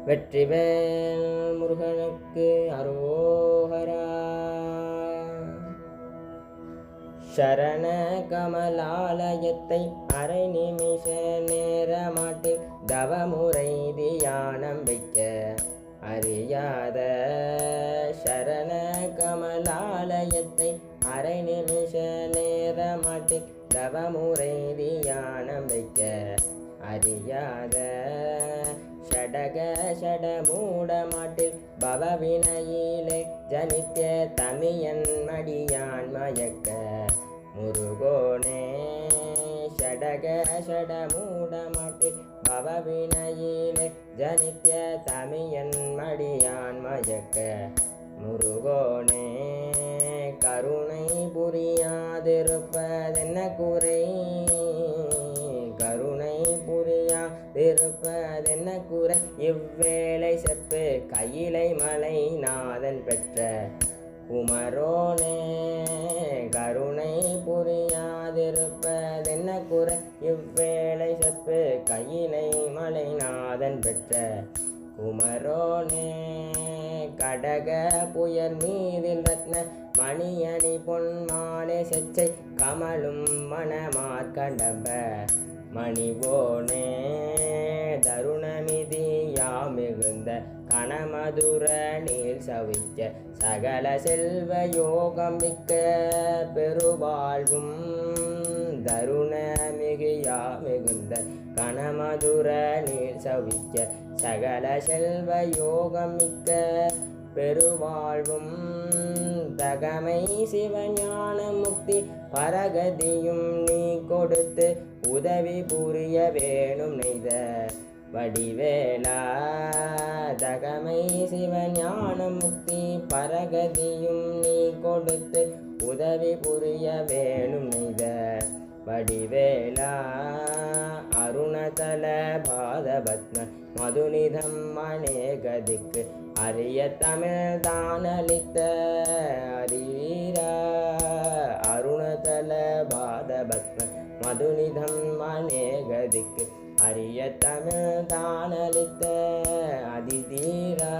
வெற்றிவேல் முருகனுக்கு அரோகரா. சரண கமலாலயத்தை அரை நிமிஷ நேரமாட்டில் தவமுறை தியானம் வைக்க அறியாத சரண கமலாலயத்தை அரை நிமிஷ நேரமாட்டில் தவமுறை தியானம் வைக்க அறியாத ஷடக ஷடமூடமாட்டில் பவவினையிலே ஜனித்திய தமியன் மடியான் மயக்க முருகோனே. ஷடக ஷடமூடமாட்டில் பவவினையிலே ஜனித்திய தமியன் மடியான் மயக்க முருகோனே. கருணை புரியாதிருப்பதென்ன குறை, கருணை புரியாதிருப்பதென்ன குறை, இவ்வேளை செப்பு கையிலை மலை நாதன் பெற்ற குமரோனே. கருணை புரியாதிருப்பதென்ன குறை, இவ்வேளை செப்பு கையிலை மலை நாதன் பெற்ற குமரோனே. கடக புயல் மீதில் ரத்ன மணியணி பொன் மாலை செச்சை கமலும் மணமார்கடம்ப மணிவோனே. தருணமிதியா மிகுந்த கணமதுர நீர் சவிக்க சகல செல்வ யோகம் மிக்க பெருவாழ்வும். தருணமிகியா மிகுந்த கணமதுர நீர் சவிக்க சகல செல்வ யோகம் மிக்க பெருவாழ்வும். தகமை சிவஞான முக்தி பரகதியும் நீ கொடுத்து உதவி புரிய வேணும் நெய்த வடிவேலா. தகமை சிவஞான முக்தி பரகதியும் நீ கொடுத்து உதவி புரிய வேணும் நெய்த வடிவேலா. அருணதல பாதபத்ம மதுநிதம் அநேகதிக்கு அரிய தமிழ் தானளித்த அறிவீரா. அருணதல பாதபத்ம மதுநிதம் அநேகதிக்கு அரிய தமிழ் தானளித்த அதிதீரா.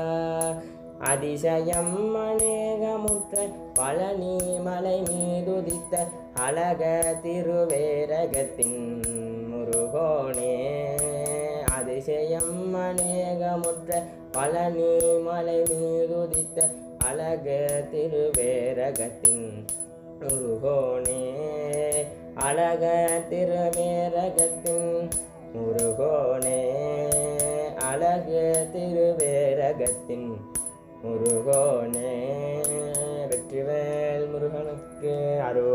அதிசயம் அநேகமுற்ற பழனி மலை மீதுதித்த அழக திருவேரகத்தின் முருகோனே. அதிசயம் அநேகமுற்ற பழனி மலை மீதுதித்த அழக திருவேரகத்தின் முருகோனே. அழக திருவேரகத்தின் முருகோனே. அழக திருவேரகத்தின் முருகோனே. வெற்றிவேல் முருகனுக்கு அரோ.